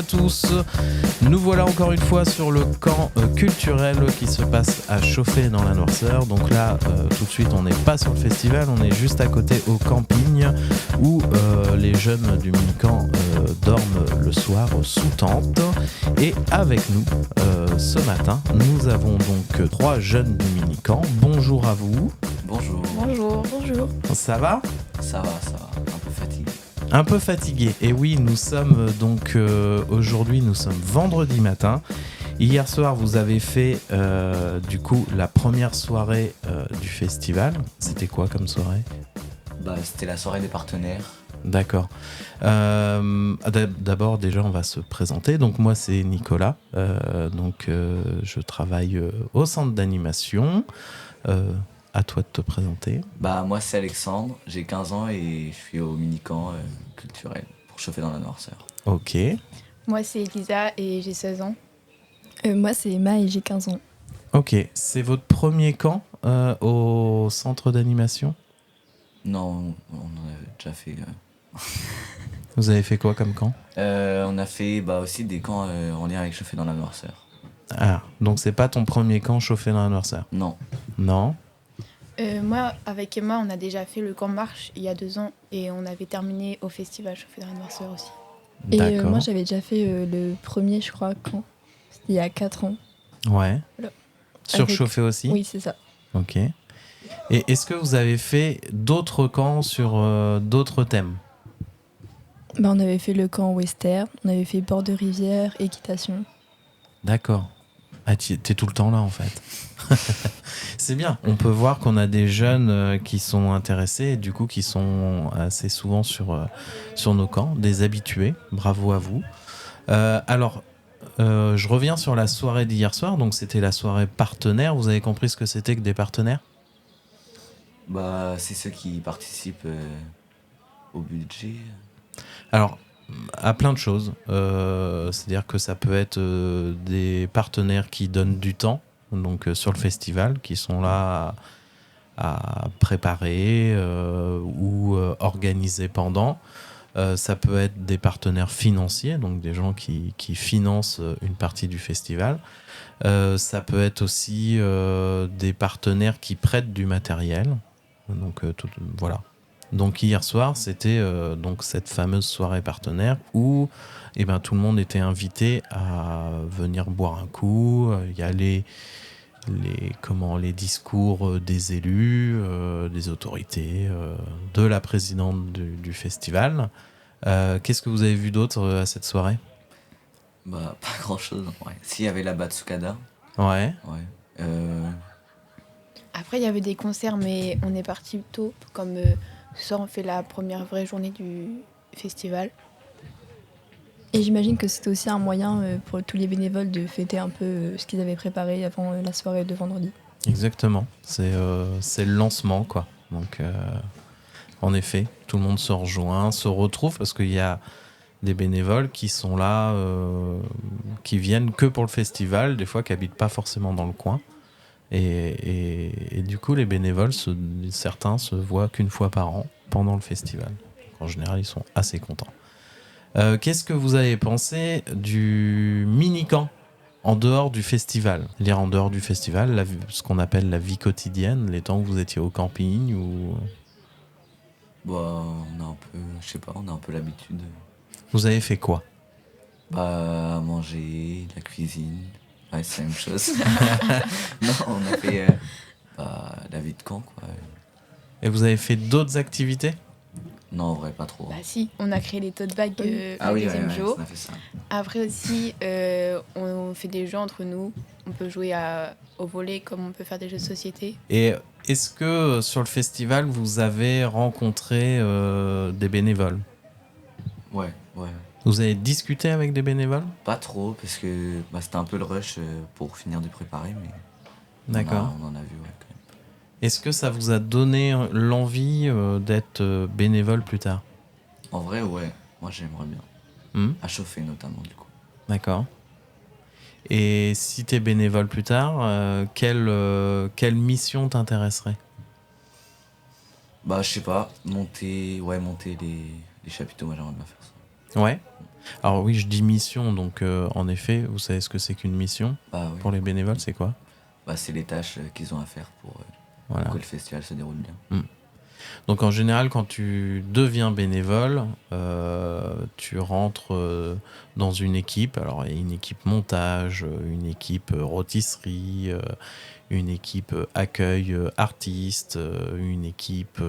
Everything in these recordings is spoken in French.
à tous. Nous voilà encore une fois sur le camp culturel qui se passe à Chauffé dans la Noirceur. Donc là, tout de suite, on n'est pas sur le festival, on est juste à côté au camping où les jeunes du mini-camp dorment le soir sous tente. Et avec nous, ce matin, nous avons donc 3 jeunes du mini-camp. Bonjour à vous. Bonjour. Bonjour. Bonjour. Ça va ? Ça va. Un peu fatigué. Un peu fatigué. Et oui, nous sommes donc aujourd'hui, nous sommes vendredi matin. Hier soir, vous avez fait du coup la première soirée du festival. C'était quoi comme soirée ? C'était la soirée des partenaires. D'accord. D'abord, déjà, on va se présenter. Donc moi, c'est Nicolas. Je travaille au centre d'animation. À toi de te présenter. Moi, c'est Alexandre. J'ai 15 ans et je suis au mini-camp culturel pour Chauffer dans la Noirceur. Ok. Moi, c'est Elisa et j'ai 16 ans. Moi, c'est Emma et j'ai 15 ans. Ok. C'est votre premier camp au centre d'animation ? Non, on en a déjà fait. Vous avez fait quoi comme camp ? On a fait aussi des camps en lien avec Chauffer dans la Noirceur. Ah, donc c'est pas ton premier camp Chauffé dans la Noirceur ? Non. Non. Moi, avec Emma, on a déjà fait le camp marche il y a 2 ans et on avait terminé au festival Chauffer dans la Noirceur aussi. Et D'accord. moi, j'avais déjà fait le premier, je crois, quand c'était il y a 4 ans. Ouais. Voilà. Sur Avec- Chauffé aussi ? Oui, c'est ça. Ok. Et est-ce que vous avez fait d'autres camps sur d'autres thèmes ? On avait fait le camp western, on avait fait bord de rivière, équitation. D'accord. Ah, t'es tout le temps là en fait. C'est bien. On peut voir qu'on a des jeunes qui sont intéressés et du coup qui sont assez souvent sur nos camps, des habitués. Bravo à vous. Je reviens sur la soirée d'hier soir. Donc c'était la soirée partenaire. Vous avez compris ce que c'était que des partenaires ? C'est ceux qui participent au budget. Alors, à plein de choses. C'est-à-dire que ça peut être des partenaires qui donnent du temps, donc sur le festival, qui sont là à préparer ou organiser pendant. Ça peut être des partenaires financiers, donc des gens qui financent une partie du festival. Ça peut être aussi des partenaires qui prêtent du matériel. Donc voilà. Donc hier soir, c'était donc cette fameuse soirée partenaire où tout le monde était invité à venir boire un coup. Il y a les discours des élus, des autorités, de la présidente du festival. Qu'est-ce que vous avez vu d'autre à cette soirée ? Pas grand-chose. Ouais. Si, il y avait la Batsukada. Ouais. Ouais. Après, il y avait des concerts, mais on est parti tôt. Comme ce soir, on fait la première vraie journée du festival. Et j'imagine que c'était aussi un moyen pour tous les bénévoles de fêter un peu ce qu'ils avaient préparé avant la soirée de vendredi. Exactement. C'est le lancement, quoi. Donc, en effet, tout le monde se rejoint, se retrouve parce qu'il y a des bénévoles qui sont là, qui viennent que pour le festival, des fois qui habitent pas forcément dans le coin. Et du coup, les bénévoles, certains se voient qu'une fois par an pendant le festival. En général, ils sont assez contents. Qu'est-ce que vous avez pensé du mini-camp en dehors du festival ? C'est-à-dire en dehors du festival, ce qu'on appelle la vie quotidienne, les temps où vous étiez au camping ou... On a un peu, je sais pas, on a un peu l'habitude. Vous avez fait quoi ? À manger, la cuisine. Ouais, c'est la même chose. Non, on a fait la vie de camp, quoi. Et vous avez fait d'autres activités ? Non, en vrai, pas trop. Si, on a créé les tote bags Ah le oui, deuxième jour. on a fait ça. Après aussi, on fait des jeux entre nous. On peut jouer au volley comme on peut faire des jeux de société. Et est-ce que sur le festival, vous avez rencontré des bénévoles ? Ouais. Vous avez discuté avec des bénévoles ? Pas trop, parce que c'était un peu le rush pour finir de préparer, mais D'accord. on en a vu, ouais, quand même. Est-ce que ça vous a donné l'envie d'être bénévole plus tard ? En vrai, ouais. Moi, j'aimerais bien. À chauffer, notamment, du coup. D'accord. Et si t'es bénévole plus tard, quelle mission t'intéresserait ? Je sais pas, monter les chapiteaux, moi j'aimerais bien faire ça. Ouais. Alors oui, je dis mission, donc en effet, vous savez ce que c'est qu'une mission Bah oui. pour les bénévoles, c'est quoi? Bah, c'est les tâches qu'ils ont à faire pour Voilà. que le festival se déroule bien. Donc en général, quand tu deviens bénévole, tu rentres dans une équipe. Alors il y a une équipe montage, une équipe rôtisserie, une équipe accueil artiste, une équipe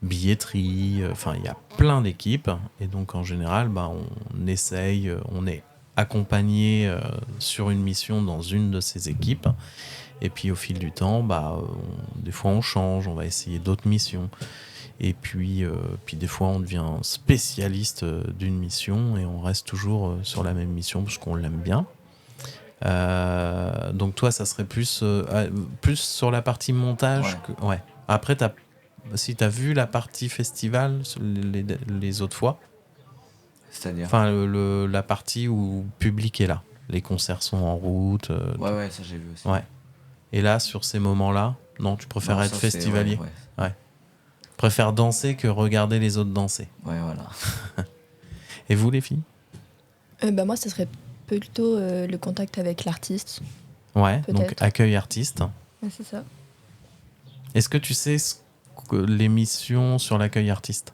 billetterie. Enfin, il y a plein d'équipes. Et donc en général, bah, on essaye, on est accompagné sur une mission dans une de ces équipes. Et puis au fil du temps, bah, des fois on change, on va essayer d'autres missions. Et puis des fois on devient spécialiste d'une mission et on reste toujours sur la même mission parce qu'on l'aime bien. Donc toi, ça serait plus sur la partie montage. Ouais. Ouais. Après, si tu as vu la partie festival les autres fois, C'est-à-dire enfin la partie où le public est là, les concerts sont en route. Ouais, ça j'ai vu aussi. Ouais. Et là, sur ces moments-là, non, tu préfères Non, être ça, c'est- festivalier. Ouais. Tu préfères danser que regarder les autres danser. Ouais, voilà. Et vous, les filles? Bah moi, ce serait plutôt le contact avec l'artiste. Ouais, Peut-être. donc accueil artiste. Ouais, c'est ça. Est-ce que tu sais l'émission sur l'accueil artiste?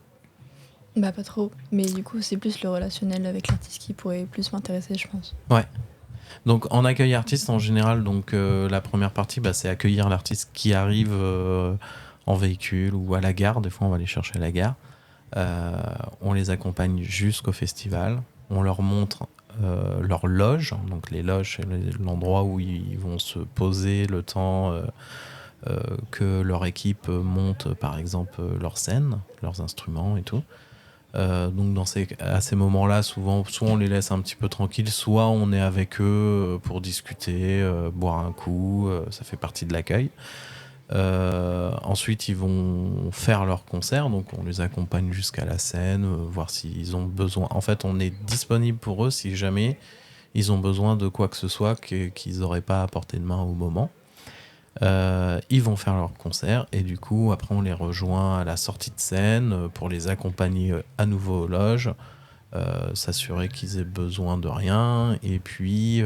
Bah pas trop. Mais du coup, c'est plus le relationnel avec l'artiste qui pourrait plus m'intéresser, je pense. Donc en accueil artiste, en général, donc, la première partie, bah, c'est accueillir l'artiste qui arrive en véhicule ou à la gare. Des fois, on va les chercher à la gare. On les accompagne jusqu'au festival. On leur montre leur loge. Donc les loges, c'est l'endroit où ils vont se poser le temps que leur équipe monte, par exemple, leur scène, leurs instruments et tout. Donc à ces moments-là, souvent, soit on les laisse un petit peu tranquilles, soit on est avec eux pour discuter, boire un coup, ça fait partie de l'accueil. Ensuite, ils vont faire leur concert, donc on les accompagne jusqu'à la scène, voir s'ils ont besoin. En fait, on est disponible pour eux si jamais ils ont besoin de quoi que ce soit qu'ils n'auraient pas à portée de main au moment. Ils vont faire leur concert et du coup après on les rejoint à la sortie de scène pour les accompagner à nouveau aux loges, s'assurer qu'ils aient besoin de rien et puis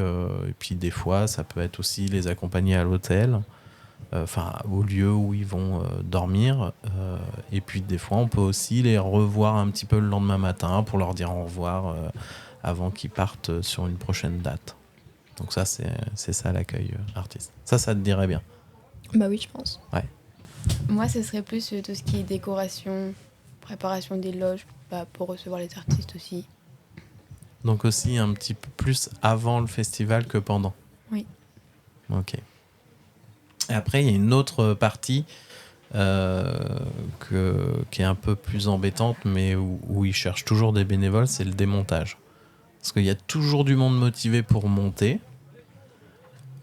des fois ça peut être aussi les accompagner à l'hôtel, enfin au lieu où ils vont dormir, et puis des fois on peut aussi les revoir un petit peu le lendemain matin pour leur dire au revoir avant qu'ils partent sur une prochaine date. Donc ça c'est ça l'accueil artiste. Ça te dirait bien? Bah oui, je pense. Moi, ce serait plus tout ce qui est décoration, préparation des loges, bah, pour recevoir les artistes aussi. Donc aussi un petit peu plus avant le festival que pendant. Oui. Ok. Et après, il y a une autre partie qui est un peu plus embêtante, mais où ils cherchent toujours des bénévoles, c'est le démontage. Parce qu'il y a toujours du monde motivé pour monter.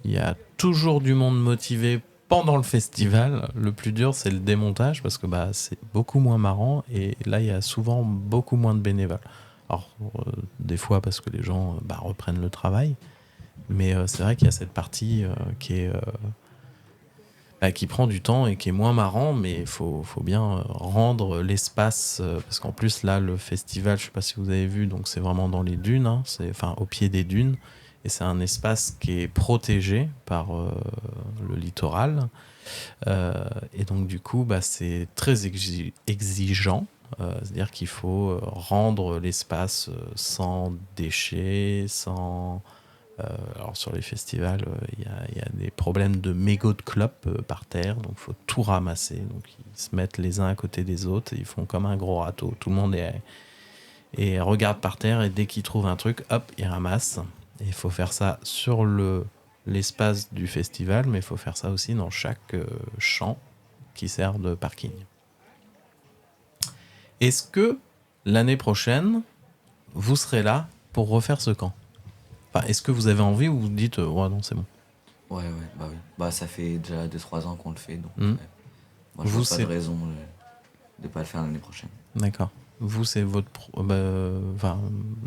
Il y a toujours du monde motivé pendant le festival. Le plus dur, c'est le démontage, parce que bah, c'est beaucoup moins marrant. Et là, il y a souvent beaucoup moins de bénévoles. Alors, des fois, parce que les gens reprennent le travail. Mais c'est vrai qu'il y a cette partie qui prend du temps et qui est moins marrant, mais il faut bien rendre l'espace, parce qu'en plus là le festival, je sais pas si vous avez vu, donc c'est vraiment dans les dunes, hein, au pied des dunes, et c'est un espace qui est protégé par le littoral, et donc du coup c'est très exigeant, c'est-à-dire qu'il faut rendre l'espace sans déchets, sans... alors sur les festivals, il y a des problèmes de mégots de clopes par terre, donc il faut tout ramasser. Donc ils se mettent les uns à côté des autres et ils font comme un gros râteau. Tout le monde et regarde par terre et dès qu'ils trouvent un truc, hop, ils ramassent. Et il faut faire ça sur l'espace du festival, mais il faut faire ça aussi dans chaque champ qui sert de parking. Est-ce que l'année prochaine, vous serez là pour refaire ce camp? Enfin, est-ce que vous avez envie ou vous dites ouais, non, c'est bon? Ouais, bah oui. Bah ça fait déjà 2-3 ans qu'on le fait, donc Moi, je vois pas de raison de pas le faire l'année prochaine. D'accord. Vous, c'est votre... Nous,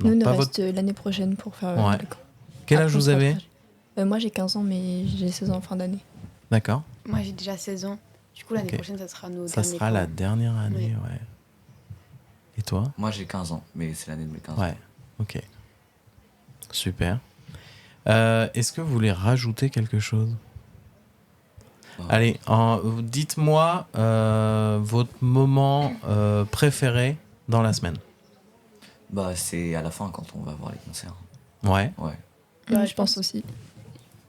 il nous reste l'année prochaine pour faire le camp. Quel âge vous avez? Moi, j'ai 15 ans, mais j'ai 16 ans en fin d'année. D'accord. Moi, j'ai déjà 16 ans. Du coup, l'année prochaine, ça sera Ça sera la dernière année, ouais. Et toi? Moi, j'ai 15 ans, mais c'est l'année de mes 15 ans. Ouais. Ok. Super. Est-ce que vous voulez rajouter quelque chose ? Allez, dites-moi votre moment préféré dans la semaine. Bah, c'est à la fin quand on va voir les concerts. Ouais. Ouais. Ouais, Je pense aussi.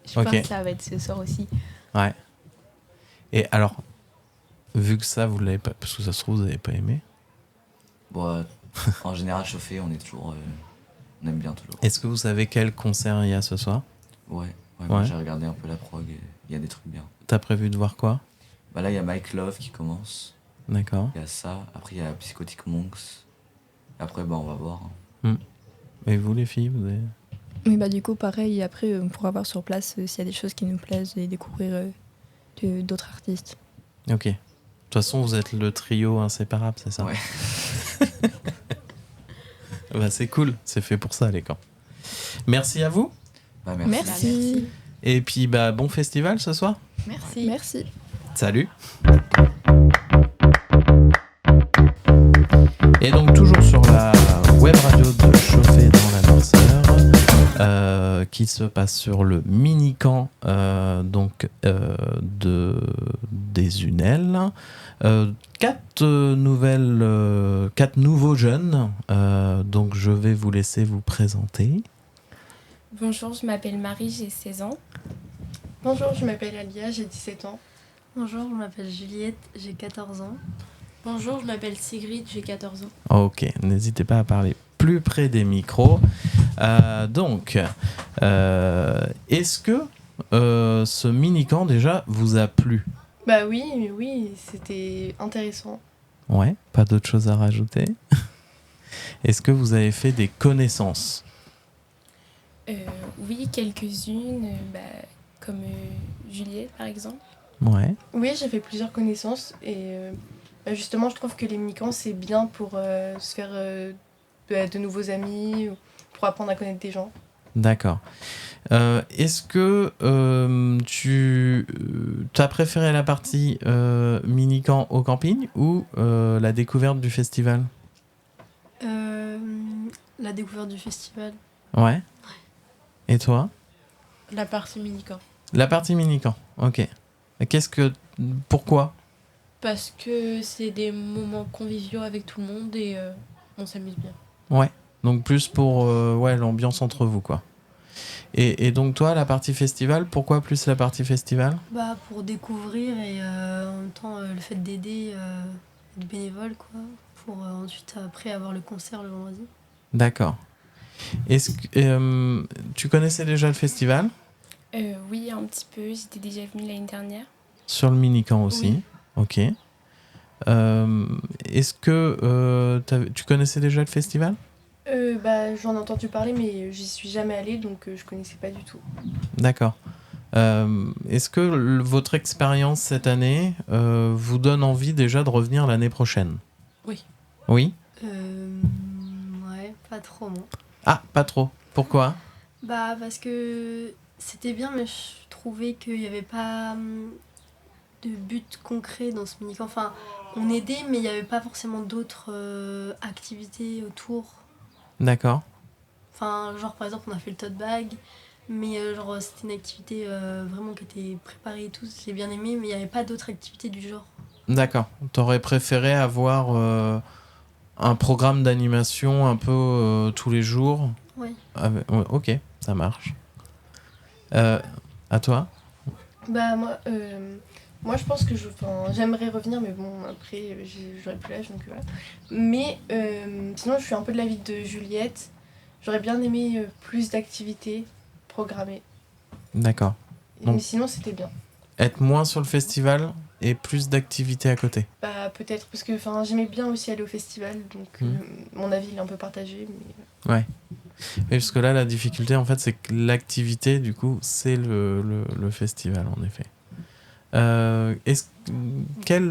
Je Ok. pense que ça va être ce soir aussi. Ouais. Et alors, vu que ça, vous l'avez pas, parce que ça se trouve, vous n'avez pas aimé. Bon, en général, chauffé, on est toujours. On aime bien toujours. Est-ce que vous savez quel concert il y a ce soir ? Ouais. Moi, Ouais. j'ai regardé un peu la prog et il y a des trucs bien. T'as prévu de voir quoi ? Bah là, il y a Mike Love qui commence. D'accord. Il y a ça. Après, il y a Psychotic Monks. Après, bah, on va voir. Et vous, les filles, vous avez... Oui, bah du coup, pareil, après, on pourra voir sur place s'il y a des choses qui nous plaisent et découvrir d'autres artistes. Ok. De toute façon, vous êtes le trio inséparable, c'est ça ? Ouais. Bah, c'est cool, c'est fait pour ça, les camps. Merci à vous. Bah, merci. Merci. Et puis, bah, bon festival ce soir. Merci. Merci. Salut. Et donc toujours sur la web radio de Chauffer dans la Noirceur, qui se passe sur le mini-camp des Unelles. Quatre nouveaux jeunes. Donc je vais vous laisser vous présenter. Bonjour, je m'appelle Marie, j'ai 16 ans. Bonjour, je m'appelle Alia, j'ai 17 ans. Bonjour, je m'appelle Juliette, j'ai 14 ans. Bonjour, je m'appelle Sigrid, j'ai 14 ans. Ok, n'hésitez pas à parler plus près des micros. Est-ce que ce mini-camp déjà vous a plu ? Bah oui, c'était intéressant. Ouais, pas d'autre chose à rajouter. Est-ce que vous avez fait des connaissances ? Oui, quelques-unes, comme Juliette par exemple. Ouais, Oui, j'ai fait plusieurs connaissances et justement, je trouve que les mini-camps, c'est bien pour se faire de nouveaux amis, ou pour apprendre à connaître des gens. d'accord. Est-ce que tu as préféré la partie mini-camp au camping ou la découverte du festival ? La découverte du festival. Ouais. Et toi ? La partie mini-camp. La partie mini-camp, ok. Pourquoi ? Parce que c'est des moments conviviaux avec tout le monde et on s'amuse bien. Ouais, donc plus pour l'ambiance entre vous, quoi. Et donc toi, la partie festival, pourquoi plus la partie festival ? Bah, pour découvrir et en même temps le fait d'aider être bénévole, quoi. Pour ensuite, après, avoir le concert le vendredi. D'accord. Est-ce que tu connaissais déjà le festival ? Oui, un petit peu, j'étais déjà venue l'année dernière. Sur le mini-camp aussi. Oui. Ok. Est-ce que tu connaissais déjà le festival ? J'en ai entendu parler, mais j'y suis jamais allée, donc je connaissais pas du tout. D'accord. Est-ce que votre expérience cette année vous donne envie déjà de revenir l'année prochaine ? Oui. Oui ? Ouais, pas trop, non. Ah, pas trop. Pourquoi ? Bah, parce que c'était bien, mais je trouvais qu'il n'y avait pas de but concret dans ce mini-camp. Enfin, on aidait, mais il n'y avait pas forcément d'autres activités autour. D'accord. Enfin, genre, par exemple, on a fait le tote bag, mais c'était une activité vraiment qui était préparée et tout. J'ai bien aimé, mais il n'y avait pas d'autres activités du genre. D'accord. T'aurais préféré avoir un programme d'animation un peu tous les jours ? Oui. Ouais, ok, ça marche. À toi ? Bah moi je pense que j'aimerais revenir, mais bon, après, j'aurais plus l'âge, donc voilà. Mais sinon, je suis un peu de l'avis de Juliette. J'aurais bien aimé plus d'activités programmées. D'accord. Donc- Mais sinon, c'était bien. Être moins sur le festival et plus d'activités à côté. Bah peut-être, parce que j'aimais bien aussi aller au festival, donc mon avis il est un peu partagé. Mais... Ouais. Et parce que là, la difficulté, en fait, c'est que l'activité, du coup, c'est le festival, en effet. Quelle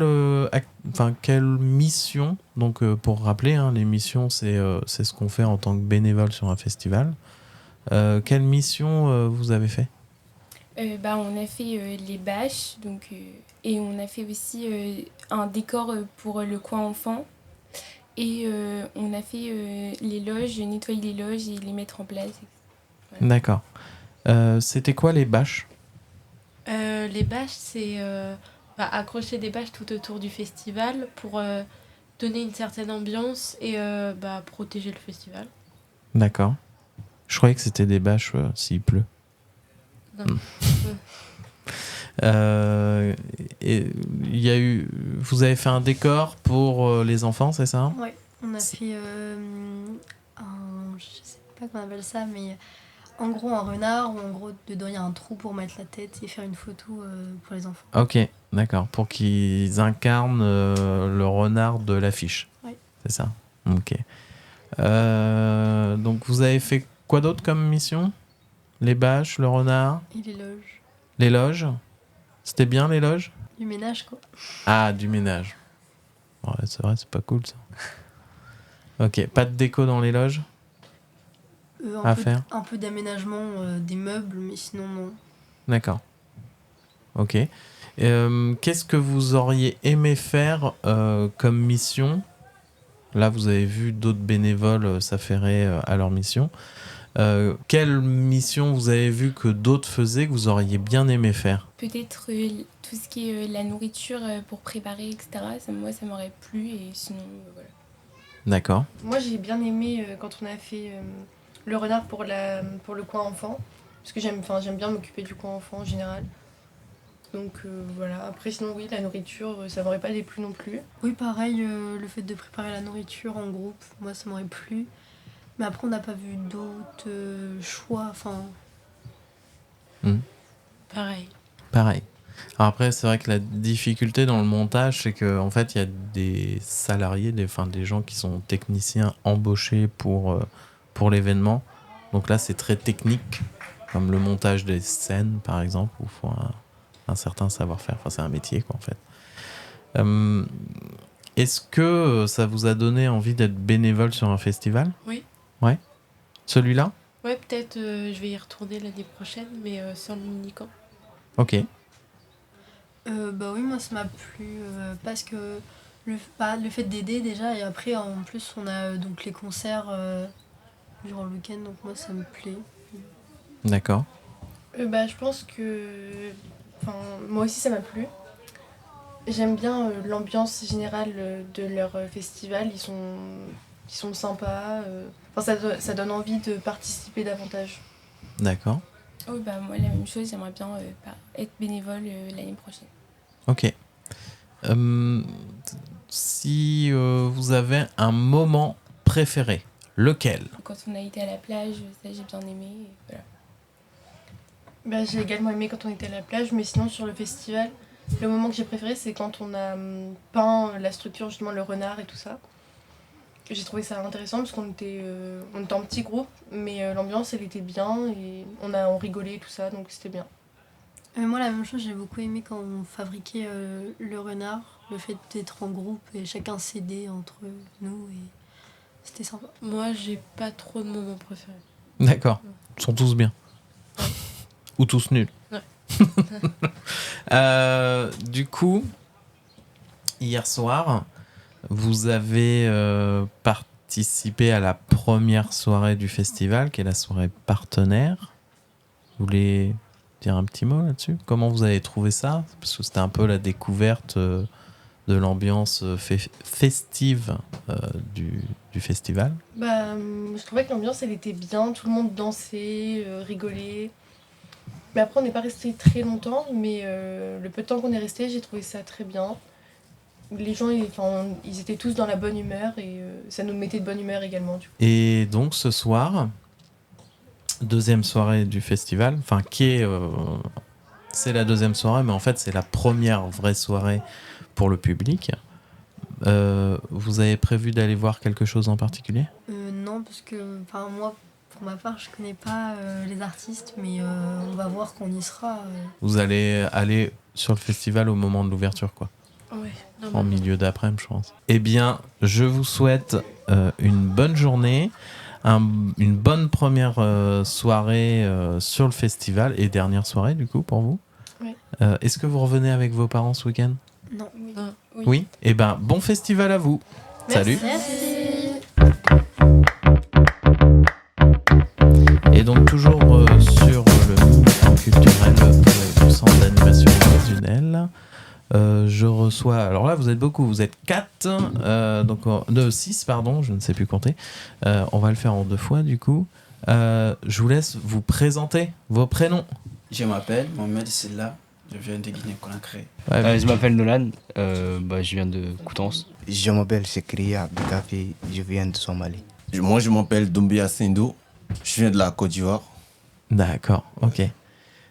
mission, donc pour rappeler, hein, les missions, c'est ce qu'on fait en tant que bénévole sur un festival. Quelle mission vous avez fait ? On a fait les bâches, et on a fait aussi un décor pour le coin enfant. Et on a fait les loges, nettoyer les loges et les mettre en place. D'accord. C'était quoi les bâches ? Les bâches, c'est accrocher des bâches tout autour du festival pour donner une certaine ambiance et protéger le festival. D'accord. Je croyais que c'était des bâches s'il pleut. Non. Et vous avez fait un décor pour les enfants, c'est ça ? Ouais, on a fait je sais pas comment on appelle ça, mais en gros un renard où en gros dedans il y a un trou pour mettre la tête et faire une photo pour les enfants. Ok, d'accord. Pour qu'ils incarnent le renard de l'affiche. Oui. C'est ça ? Ok. Donc vous avez fait quoi d'autre comme mission ? Les bâches, le renard, Et les loges. les loges ? C'était bien les loges ? Du ménage quoi. Ah, du ménage. Ouais, c'est vrai, c'est pas cool ça. Ok, pas de déco dans les loges ? Faire un peu d'aménagement des meubles, mais sinon non. D'accord. Ok. Qu'est-ce que vous auriez aimé faire comme mission ? Là, vous avez vu d'autres bénévoles s'affairer à leur mission. Quelle mission vous avez vu que d'autres faisaient que vous auriez bien aimé faire ? Peut-être tout ce qui est la nourriture pour préparer, etc. Moi, ça m'aurait plu et sinon, voilà. D'accord. Moi, j'ai bien aimé quand on a fait le renard pour le coin enfant. Parce que j'aime bien m'occuper du coin enfant en général. Donc voilà. Après, sinon, oui, la nourriture, ça m'aurait pas déplu non plus. Oui, pareil, le fait de préparer la nourriture en groupe, moi ça m'aurait plu. Mais après, on n'a pas vu d'autres choix. Enfin, Pareil. Pareil. Alors après, c'est vrai que la difficulté dans le montage, c'est qu'en fait, il y a des salariés, des gens qui sont techniciens embauchés pour l'événement. Donc là, c'est très technique, comme le montage des scènes, par exemple, où il faut un certain savoir-faire. Enfin, c'est un métier, quoi, en fait. Est-ce que ça vous a donné envie d'être bénévole sur un festival ? Oui. Ouais. Celui-là ? Ouais, peut-être je vais y retourner l'année prochaine, mais sur le mini-camp. Ok. bah oui, moi ça m'a plu parce que le fait d'aider déjà, et après en plus on a donc les concerts durant le week-end, donc moi ça me plaît. D'accord. Je pense que moi aussi ça m'a plu. J'aime bien l'ambiance générale de leur festival, ils sont sympas. Ça donne envie de participer davantage. D'accord. Oh, moi, la même chose, j'aimerais bien être bénévole l'année prochaine. Ok. Si vous avez un moment préféré, lequel ? Quand on a été à la plage, ça j'ai bien aimé. Et voilà. J'ai également aimé quand on était à la plage, mais sinon sur le festival, le moment que j'ai préféré c'est quand on a peint la structure, justement le renard et tout ça. J'ai trouvé ça intéressant parce qu'on était en petit groupe, mais l'ambiance elle était bien et on rigolait et tout ça, donc c'était bien. Moi la même chose, j'ai beaucoup aimé quand on fabriquait le renard, le fait d'être en groupe et chacun s'aider entre nous, et c'était sympa. Moi, j'ai pas trop de moments préférés. D'accord. Ils sont tous bien. Ouais. Ou tous nuls. Ouais. Du coup, hier soir, vous avez participé à la première soirée du festival, qui est la soirée partenaire. Vous voulez dire un petit mot là-dessus ? Comment vous avez trouvé ça ? Parce que c'était un peu la découverte de l'ambiance festive du festival. Je trouvais que l'ambiance elle était bien, tout le monde dansait, rigolait. Mais après on n'est pas resté très longtemps, mais le peu de temps qu'on est resté, j'ai trouvé ça très bien. Les gens ils étaient tous dans la bonne humeur et ça nous mettait de bonne humeur également. Du coup. Et donc ce soir, deuxième soirée du festival, c'est la deuxième soirée, mais en fait c'est la première vraie soirée pour le public. Vous avez prévu d'aller voir quelque chose en particulier ? Non, parce que moi, pour ma part, je connais pas les artistes, mais on va voir qu'on y sera. Vous allez aller sur le festival au moment de l'ouverture, quoi. Ouais. En milieu d'après-midi, je pense. Eh bien, je vous souhaite une bonne journée, une bonne première soirée sur le festival et dernière soirée, du coup, pour vous. Oui. Est-ce que vous revenez avec vos parents ce week-end ? Non. Oui. Oui. Eh bien, bon festival à vous. Merci. Salut. Merci. l'animation occasionnelle. Je reçois. Alors là, vous êtes beaucoup. Vous êtes 4. Donc, 6, pardon. Je ne sais plus compter. On va le faire en 2 fois, du coup. Je vous laisse vous présenter vos prénoms. Je m'appelle Mohamed Silla. Je viens de Guinée-Conakry. Ouais, Je m'appelle Nolan. Je viens de Coutances. Je m'appelle Sekria Bikafi. Je viens de Somalie. Moi, je m'appelle Doumbia Sindou. Je viens de la Côte d'Ivoire. D'accord, ok.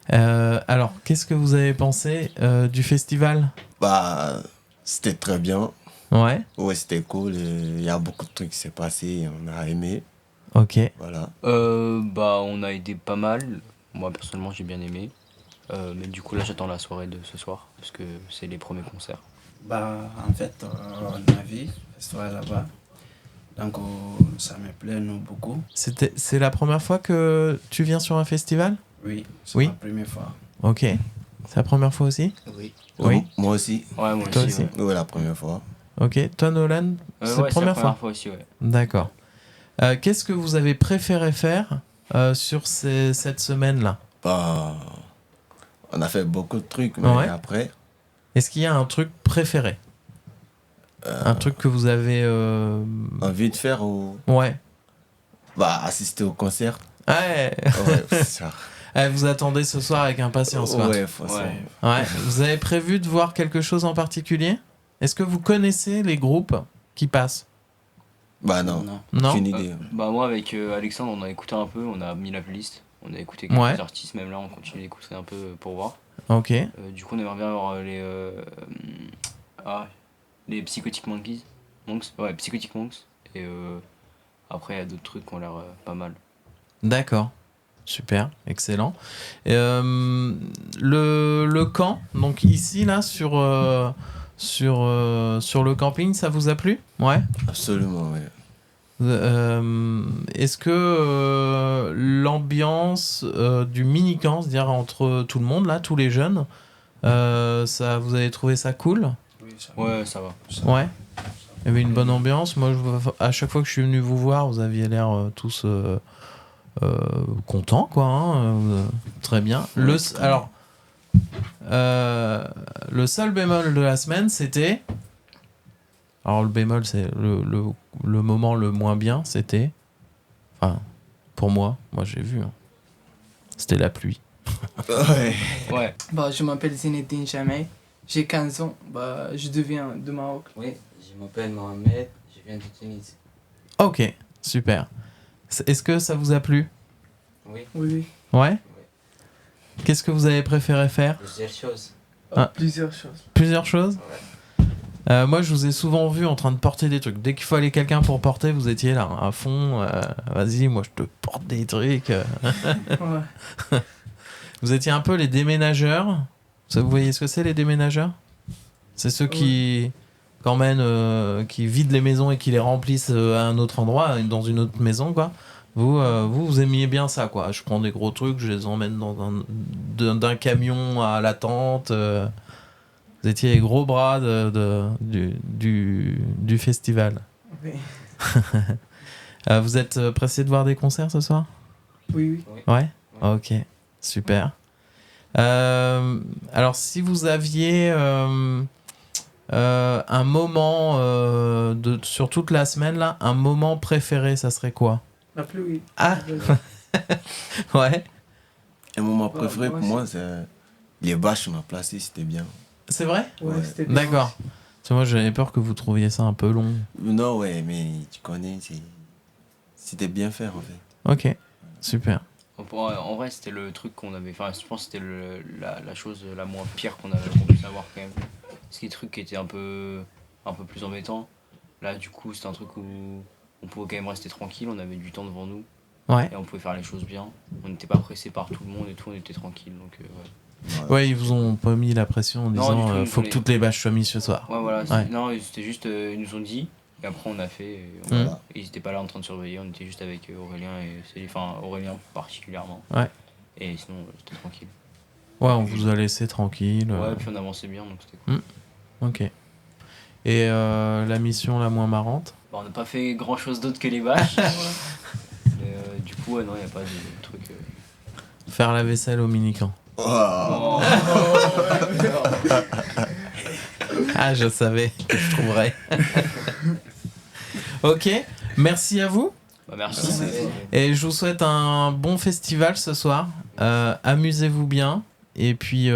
Alors, qu'est-ce que vous avez pensé du festival ? Bah, c'était très bien. Ouais. Ouais, c'était cool. Il y a beaucoup de trucs qui s'est passé. On a aimé. Ok. Voilà. On a aidé pas mal. Moi, personnellement, j'ai bien aimé. Mais du coup, là, j'attends la soirée de ce soir. Parce que c'est les premiers concerts. En fait, on a vu le festival là-bas. Donc, ça me plaît, nous, beaucoup. C'est la première fois que tu viens sur un festival ? Oui, c'est Oui. la première fois. Ok. C'est la première fois aussi ? Oui. Oui. Moi aussi. Ouais, moi Toi aussi. aussi. Ouais, la première fois. Ok. Toi, Nolan, c'est la première fois aussi, ouais. D'accord. Qu'est-ce que vous avez préféré faire sur cette semaine-là ? Bah, on a fait beaucoup de trucs, mais Ouais. après, Est-ce qu'il y a un truc préféré ? Un truc que vous avez... envie de faire ou Ouais. bah, assister au concert. Ouais. Ouais, c'est ça. Vous attendez ce soir avec impatience, quoi. Ouais, faut ça. Ouais. Vous avez prévu de voir quelque chose en particulier ? Est-ce que vous connaissez les groupes qui passent ? Bah non. Non. Aucune idée. Moi, avec Alexandre, on a écouté un peu. On a mis la playlist. On a écouté Ouais. quelques artistes. Même là, on continue d'écouter un peu pour voir. Ok. Du coup, on aimerait bien voir les Psychotic Monks. Ouais, Psychotic Monks. Et après, il y a d'autres trucs qui ont l'air pas mal. D'accord. Super, excellent. Le camp, donc ici, là, sur le camping, ça vous a plu ? Ouais. Absolument, ouais. Est-ce que l'ambiance du mini-camp, c'est-à-dire entre tout le monde, là, tous les jeunes, ça, vous avez trouvé ça cool ? Oui, ça Ouais, ça va. Ouais. Il y avait une bonne ambiance. Moi, à chaque fois que je suis venu vous voir, vous aviez l'air tous contents, quoi. Très bien. Le seul bémol de la semaine, c'était... Alors, le bémol, c'est le moment le moins bien, c'était... Enfin, pour moi j'ai vu. C'était la pluie. Ouais. Je m'appelle Zinedine Jamel, j'ai 15 ans, je deviens de Maroc. Oui, je m'appelle Mohamed, je viens de Tunisie. Ok, super. Est-ce que ça vous a plu ? Oui. Oui. Ouais ? Qu'est-ce que vous avez préféré faire ? Plusieurs choses. Plusieurs choses. Plusieurs choses ? Moi, je vous ai souvent vu en train de porter des trucs. Dès qu'il fallait quelqu'un pour porter, vous étiez là, à fond. Vas-y, moi, je te porte des trucs. Ouais. Vous étiez un peu les déménageurs. Vous voyez ce que c'est, les déménageurs ? C'est ceux qui qui vident les maisons et qui les remplissent à un autre endroit, dans une autre maison, quoi. Vous aimiez bien ça, quoi. Je prends des gros trucs, je les emmène d'un camion à la tente. Vous étiez les gros bras du festival. Oui. Vous êtes pressé de voir des concerts ce soir ? Oui. Ouais ? Ok, super. Alors, si vous aviez un moment sur toute la semaine, là, un moment préféré, ça serait quoi ? La pluie. Ah ouais. Un moment préféré moi, pour moi, c'est les bâches qu'on a placées, c'était bien. C'est vrai ? Ouais, c'était bien. D'accord. Tu vois, moi, j'avais peur que vous trouviez ça un peu long. Non, ouais, mais tu connais, c'était bien fait, en fait. Ok, super. En vrai, c'était le truc qu'on avait. Enfin, je pense que c'était la chose la moins pire qu'on pu savoir quand même. Ce qui est truc qui était un peu plus embêtant. Là, du coup, c'était un truc où on pouvait quand même rester tranquille, on avait du temps devant nous. Ouais. Et on pouvait faire les choses bien. On n'était pas pressé par tout le monde et tout, on était tranquille. Donc, Ouais, ils vous ont pas mis la pression en Non, du disant tout, faut que toutes les bâches soient mises ce soir. Ouais, voilà. Ouais. Non, c'était juste, ils nous ont dit. Et après, on a fait. Et ils n'étaient pas là en train de surveiller, on était juste avec Aurélien Aurélien particulièrement. Ouais. Et sinon, c'était tranquille. Ouais, on vous a laissé tranquille. Ouais, puis on avançait bien, donc c'était cool. Ok. Et la mission la moins marrante ? On n'a pas fait grand chose d'autre que les bâches. Mais du coup, non, il n'y a pas de truc. Faire la vaisselle au mini-camp. Oh. Ah, je savais que je trouverais. Ok, merci à vous. Bah, merci. Et je vous souhaite un bon festival ce soir. Amusez-vous bien. Et puis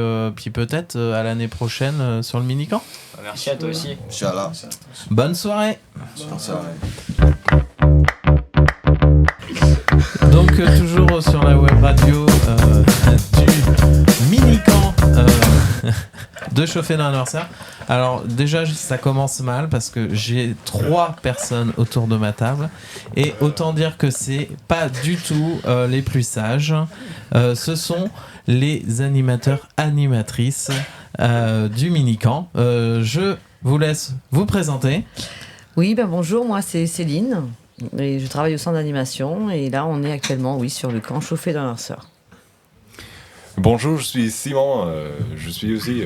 peut-être à l'année prochaine sur le mini-camp. Bah, merci à toi aussi. Inch'Allah. Bonne soirée. Bonne soirée. Donc toujours sur la web radio du mini-camp de chauffer dans l'anniversaire. Alors déjà ça commence mal parce que j'ai 3 personnes autour de ma table et autant dire que c'est pas du tout les plus sages. Ce sont les animateurs-animatrices du mini-camp. Je vous laisse vous présenter. Oui, bonjour, moi c'est Céline et je travaille au centre d'animation et là on est actuellement sur le camp chauffé dans leur sœur. Bonjour, je suis Simon, je suis aussi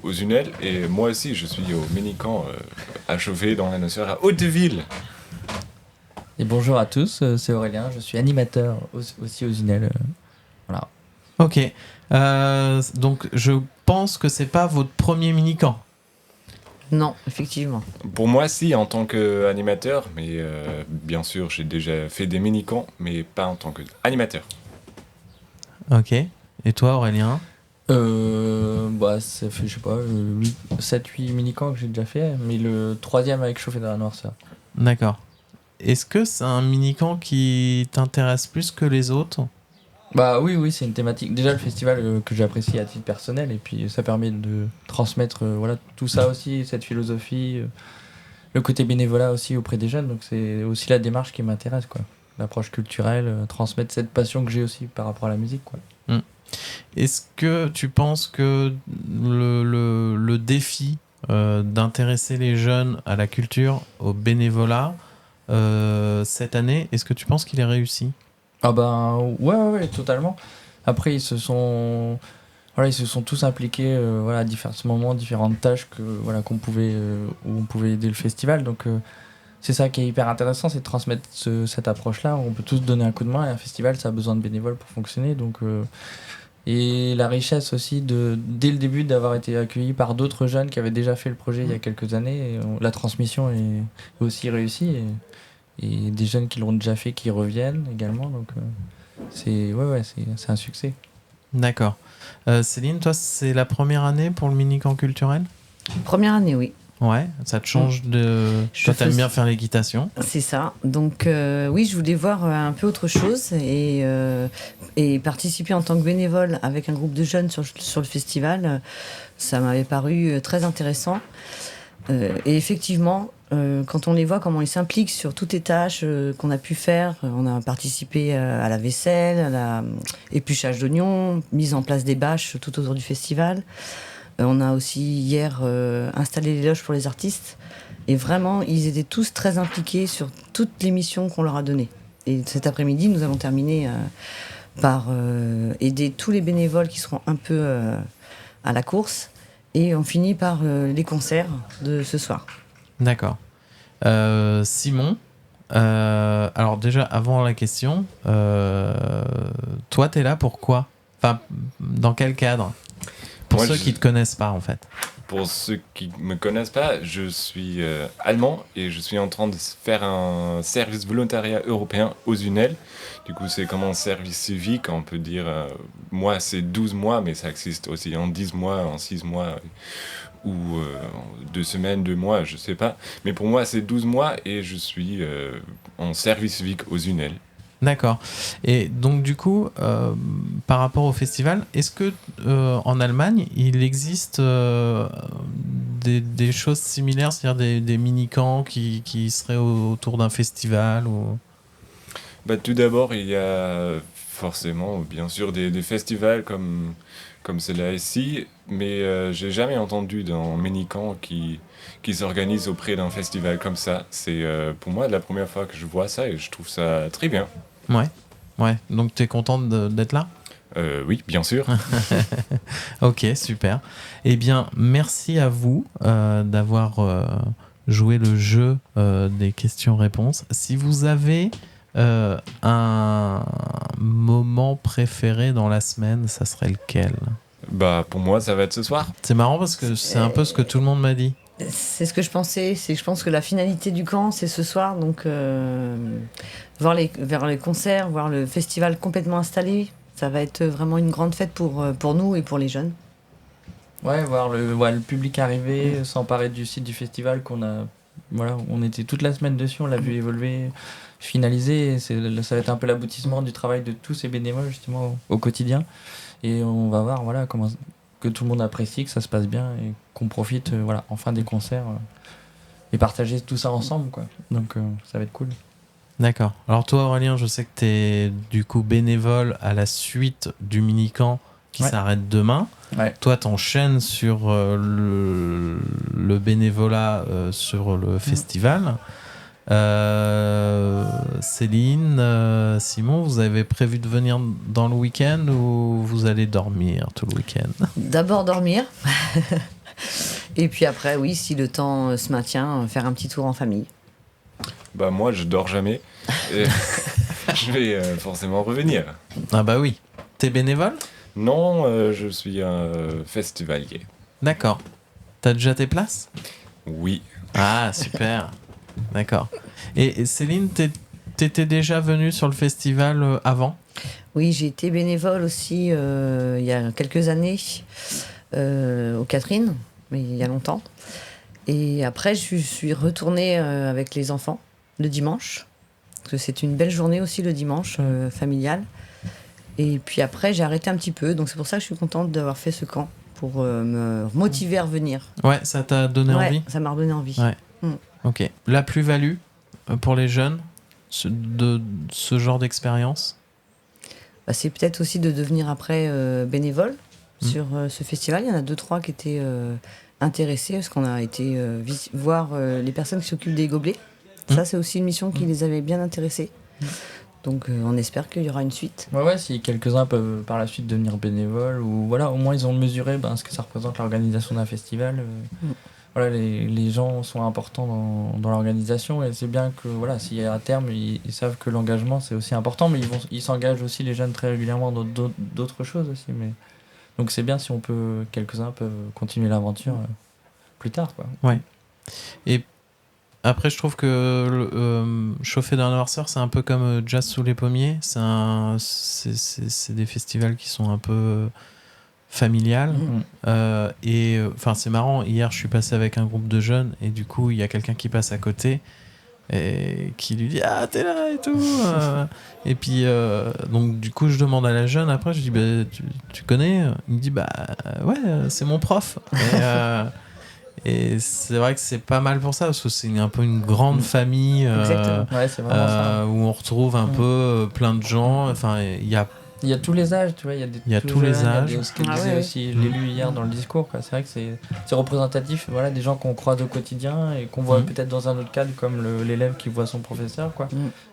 aux Unel et moi aussi je suis au mini-camp à chauffer dans la Nosseur à Hauteville. Et bonjour à tous, c'est Aurélien, je suis animateur aussi aux Unel. Voilà. Ok, donc je pense que c'est pas votre premier mini-camp. Non, effectivement. Pour moi, si, en tant qu'animateur, mais bien sûr, j'ai déjà fait des mini-camps, mais pas en tant qu'animateur. Ok. Et toi, Aurélien ? Ça fait, je sais pas, 7-8 mini-camps que j'ai déjà fait, mais le 3e avec Chauffé dans la Noirceur. D'accord. Est-ce que c'est un mini-camp qui t'intéresse plus que les autres ? Bah oui, c'est une thématique. Déjà, le festival que j'apprécie à titre personnel, et puis ça permet de transmettre tout ça aussi, cette philosophie, le côté bénévolat aussi auprès des jeunes. Donc c'est aussi la démarche qui m'intéresse, quoi. L'approche culturelle, transmettre cette passion que j'ai aussi par rapport à la musique, quoi. Est-ce que tu penses que le défi d'intéresser les jeunes à la culture, au bénévolat, cette année, est-ce que tu penses qu'il est réussi ? Ah ouais, totalement. Après, ils se sont tous impliqués à différents moments, différentes tâches où on pouvait aider le festival. Donc c'est ça qui est hyper intéressant, c'est de transmettre cette approche-là. On peut tous donner un coup de main et un festival, ça a besoin de bénévoles pour fonctionner. Donc et la richesse aussi dès le début d'avoir été accueilli par d'autres jeunes qui avaient déjà fait le projet il y a quelques années. Et la transmission est aussi réussie. Et des jeunes qui l'ont déjà fait qui reviennent également, donc c'est un succès. D'accord. Céline, toi c'est la première année pour le mini-camp culturel ? Première année, oui. Ouais, ça te change de... Toi t'aimes bien faire l'équitation ? C'est ça, donc oui, je voulais voir un peu autre chose et participer en tant que bénévole avec un groupe de jeunes sur le festival, ça m'avait paru très intéressant. Et effectivement, quand on les voit, comment ils s'impliquent sur toutes les tâches qu'on a pu faire, on a participé à la vaisselle, à l'épluchage d'oignons, mise en place des bâches tout autour du festival. On a aussi hier installé les loges pour les artistes. Et vraiment, ils étaient tous très impliqués sur toutes les missions qu'on leur a données. Et cet après-midi, nous avons terminé par aider tous les bénévoles qui seront un peu à la course. Et on finit par les concerts de ce soir. D'accord. Simon, alors déjà, avant la question, toi, t'es là pour quoi ? Enfin, dans quel cadre ? Pour ceux qui ne te connaissent pas, en fait. Pour ceux qui ne me connaissent pas, je suis allemand et je suis en train de faire un service volontariat européen aux UNEL. Du coup, c'est comme un service civique, on peut dire. Moi, c'est 12 mois, mais ça existe aussi en 10 mois, en 6 mois, ou 2 semaines, 2 mois, je sais pas. Mais pour moi, c'est 12 mois et je suis en service civique aux UNEL. D'accord. Et donc du coup, par rapport au festival, est-ce que en Allemagne, il existe des choses similaires, c'est-à-dire des mini-camps qui seraient autour d'un festival ou... Tout d'abord, il y a forcément, bien sûr, des festivals comme celui-là ici, mais j'ai jamais entendu d'un mini-camp qui s'organise auprès d'un festival comme ça. C'est pour moi la première fois que je vois ça et je trouve ça très bien. Ouais. Donc tu es contente d'être là ? Oui, bien sûr. Ok, super. Eh bien, merci à vous d'avoir joué le jeu des questions-réponses. Si vous avez un moment préféré dans la semaine, ça serait lequel ? Bah, pour moi, ça va être ce soir. C'est marrant parce que c'est un peu ce que tout le monde m'a dit. C'est ce que je pensais. Je pense que la finalité du camp, c'est ce soir. Donc, voir les concerts, voir le festival complètement installé, ça va être vraiment une grande fête pour nous et pour les jeunes. Ouais, voir le public arriver, s'emparer du site du festival on était toute la semaine dessus, on l'a vu évoluer, finaliser. Ça va être un peu l'aboutissement du travail de tous ces bénévoles justement au quotidien. Et on va voir comment que tout le monde apprécie, que ça se passe bien et qu'on profite enfin des concerts et partager tout ça ensemble, quoi. Donc ça va être cool. D'accord. Alors toi Aurélien, je sais que tu es du coup bénévole à la suite du mini-camp qui s'arrête demain. Ouais. Toi t'enchaînes sur le bénévolat sur le festival. Céline, Simon, vous avez prévu de venir dans le week-end ou vous allez dormir tout le week-end? D'abord dormir. Et puis après, oui, si le temps se maintient, faire un petit tour en famille. Bah moi, je dors jamais. Et je vais forcément revenir. Ah bah oui. T'es bénévole? Non, je suis un festivalier. D'accord. T'as déjà tes places? Oui. Ah, super. D'accord. Et Céline, t'étais déjà venue sur le festival avant? Oui, j'ai été bénévole aussi il y a quelques années aux Catherine, mais il y a longtemps. Et après, je suis retournée avec les enfants le dimanche, parce que c'est une belle journée aussi le dimanche, familiale. Et puis après, j'ai arrêté un petit peu, donc c'est pour ça que je suis contente d'avoir fait ce camp, pour me motiver à revenir. Ouais, ça t'a donné envie? Ça m'a redonné envie. Ouais. Ok. La plus-value pour les jeunes de ce genre d'expérience? C'est peut-être aussi de devenir après bénévole sur ce festival. Il y en a 2-3 qui étaient intéressés, parce qu'on a été voir les personnes qui s'occupent des gobelets. Ça, c'est aussi une mission qui les avait bien intéressés. Donc on espère qu'il y aura une suite. Ouais, si quelques-uns peuvent par la suite devenir bénévoles, ou au moins ils ont mesuré ce que ça représente l'organisation d'un festival. Les gens sont importants dans l'organisation, et c'est bien que si à terme ils savent que l'engagement c'est aussi important, mais ils s'engagent aussi, les jeunes, très régulièrement dans d'autres choses aussi. Donc c'est bien si quelques-uns peuvent continuer l'aventure plus tard, quoi. Ouais. Et après, je trouve que Chauffer d'un noirceur, c'est un peu comme Jazz sous les pommiers. C'est des festivals qui sont un peu familiales. Et c'est marrant. Hier, je suis passé avec un groupe de jeunes, et du coup, il y a quelqu'un qui passe à côté et qui lui dit ah, t'es là et tout. Et puis donc du coup, je demande à la jeune. Après, je dis tu connais? Il me dit ouais, c'est mon prof. Et c'est vrai que c'est pas mal pour ça, parce que c'est un peu une grande famille c'est vraiment ça. où on retrouve un peu plein de gens. Enfin, il y a tous les âges, tu vois. Il y a tous les âges. Ce que disait aussi l'élu hier dans le discours, quoi. C'est vrai que c'est représentatif. Des gens qu'on croise au quotidien et qu'on voit peut-être dans un autre cadre, comme l'élève qui voit son professeur, quoi.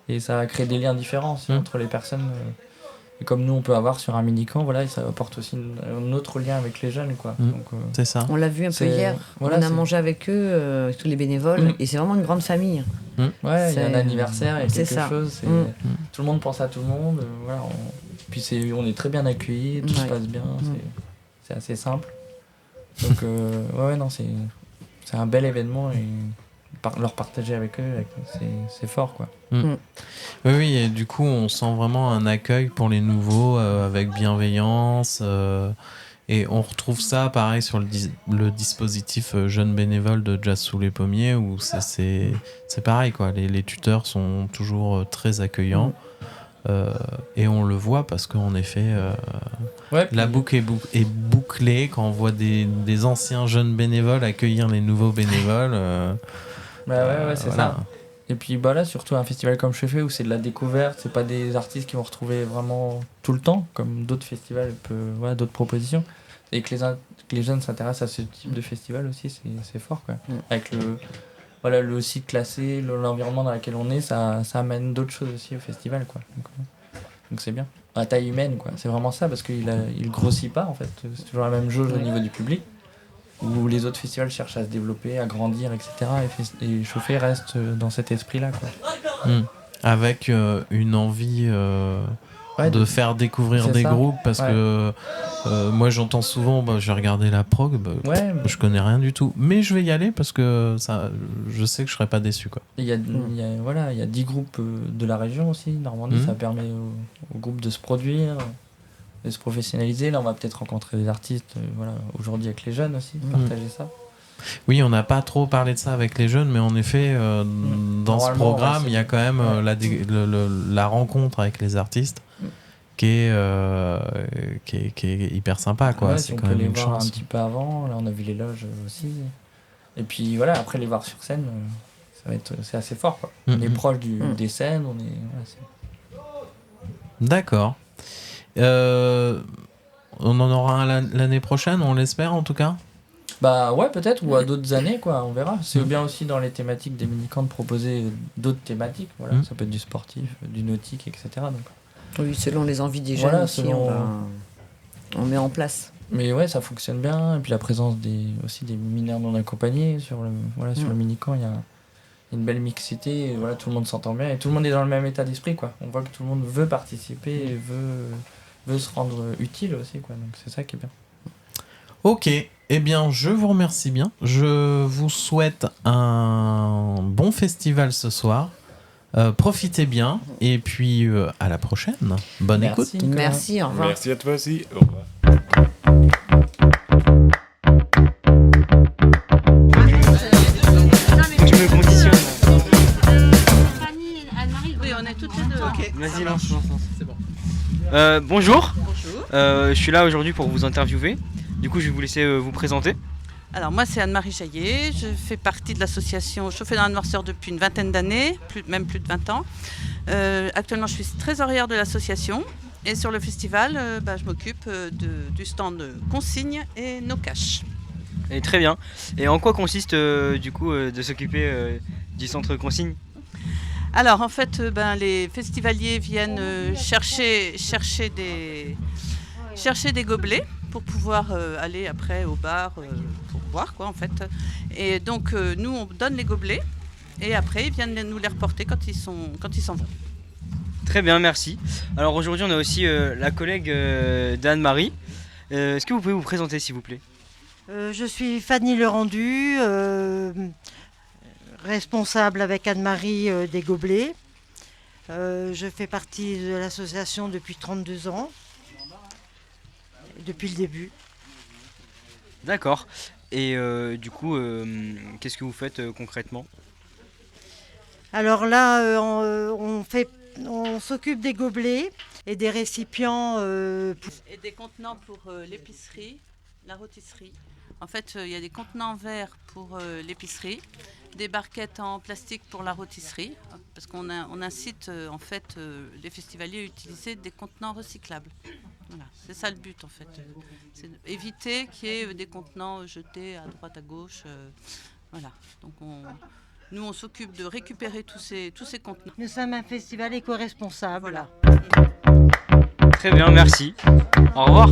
Et ça crée des liens différents aussi entre les personnes. Et comme nous on peut avoir sur un mini-camp, ça apporte aussi un autre lien avec les jeunes, quoi. Donc, c'est ça. On l'a vu un peu hier, on a mangé avec eux, tous les bénévoles, et c'est vraiment une grande famille. Il y a un anniversaire, il y a quelque chose, tout le monde pense à tout le monde, puis on est très bien accueillis, tout se passe bien, c'est assez simple. Donc c'est un bel événement, et leur partager avec eux, c'est fort, quoi. Oui, et du coup on sent vraiment un accueil pour les nouveaux, avec bienveillance, et on retrouve ça pareil sur le dispositif jeune bénévole de Jazz sous les pommiers, où c'est pareil, quoi. Les tuteurs sont toujours très accueillants, et on le voit parce qu'en effet la boucle est bouclée quand on voit des anciens jeunes bénévoles accueillir les nouveaux bénévoles. C'est ça. Et puis là, surtout un festival comme Chauffer, où c'est de la découverte, c'est pas des artistes qui vont retrouver vraiment tout le temps, comme d'autres festivals, d'autres propositions. Et que les jeunes s'intéressent à ce type de festival aussi, c'est fort, quoi. Avec le site classé, l'environnement dans lequel on est, ça amène d'autres choses aussi au festival, quoi. Donc c'est bien. À taille humaine, quoi. C'est vraiment ça, parce qu'il grossit pas, en fait. C'est toujours la même jauge au niveau du public, où les autres festivals cherchent à se développer, à grandir, etc. Et Chauffer reste dans cet esprit-là, quoi. Avec une envie Ouais, de faire découvrir c'est des ça. groupes parce Ouais. que moi j'entends souvent j'ai regardé la prog, Ouais. je connais rien du tout, mais je vais y aller parce que ça, je sais que je serai pas déçu quoi. Il y a 10 groupes de la région aussi, Normandie, Mhm. ça permet aux groupes de se produire, de se professionnaliser. Là, on va peut-être rencontrer des artistes aujourd'hui avec les jeunes aussi, partager ça. Oui, on n'a pas trop parlé de ça avec les jeunes, mais en effet, dans ce Normalement, programme, ouais, il y a quand même la rencontre avec les artistes qui est hyper sympa, quoi. Ouais, C'est si on quand peut même les une voir chance. un petit peu avant, là on a vu les loges aussi. Et puis voilà, après les voir sur scène, c'est assez fort, quoi. On est proche des scènes, D'accord. On en aura un l'année prochaine, on l'espère en tout cas. Bah ouais, peut-être, ou à d'autres années, quoi, on verra. C'est bien aussi dans les thématiques des minicamps de proposer d'autres thématiques, voilà. Ça peut être du sportif, du nautique, etc. Donc. Oui, selon les envies des jeunes Voilà, aussi, selon- on met en place. Mais ouais, ça fonctionne bien. Et puis la présence aussi des mineurs non accompagnés sur le minicamp, il y a une belle mixité. Et voilà, tout le monde s'entend bien et tout le monde est dans le même état d'esprit, quoi. On voit que tout le monde veut participer et veut se rendre utile aussi, quoi. Donc c'est ça qui est bien. Ok, eh bien je vous remercie bien. Je vous souhaite un bon festival ce soir. Profitez bien et puis à la prochaine. Bonne Merci, écoute. Nicolas. Merci, au revoir. Merci à toi aussi. Au revoir. Tu me conditionnes. Oui, on est toutes les deux. Ok, vas-y, lance. C'est bon. Bonjour. Je suis là aujourd'hui pour vous interviewer. Du coup, je vais vous laisser vous présenter. Alors moi c'est Anne-Marie Chaillet, je fais partie de l'association Chauffer dans la noirceur depuis une vingtaine d'années, même plus de 20 ans. Actuellement je suis trésorière de l'association et sur le festival je m'occupe du stand consigne et no cash. Et très bien. Et en quoi consiste du coup de s'occuper du centre consigne? Alors en fait les festivaliers viennent chercher des gobelets pour pouvoir aller après au bar pour boire quoi en fait. Et donc nous on donne les gobelets et après ils viennent nous les reporter quand ils s'en vont. Très bien, merci. Alors aujourd'hui on a aussi la collègue d'Anne-Marie. Est-ce que vous pouvez vous présenter s'il vous plaît? Je suis Fanny Lerendu, responsable avec Anne-Marie des gobelets. Je fais partie de l'association depuis 32 ans, depuis le début. D'accord. Et du coup, qu'est-ce que vous faites concrètement? Alors là, on s'occupe des gobelets et des récipients. Et des contenants pour l'épicerie, la rôtisserie. En fait, il y a des contenants verts pour l'épicerie, des barquettes en plastique pour la rôtisserie, parce qu'on incite en fait les festivaliers à utiliser des contenants recyclables. Voilà, c'est ça le but en fait, c'est éviter qu'il y ait des contenants jetés à droite à gauche. Voilà, donc nous on s'occupe de récupérer tous ces contenants. Nous sommes un festival éco-responsable. Voilà. Très bien, merci. Au revoir.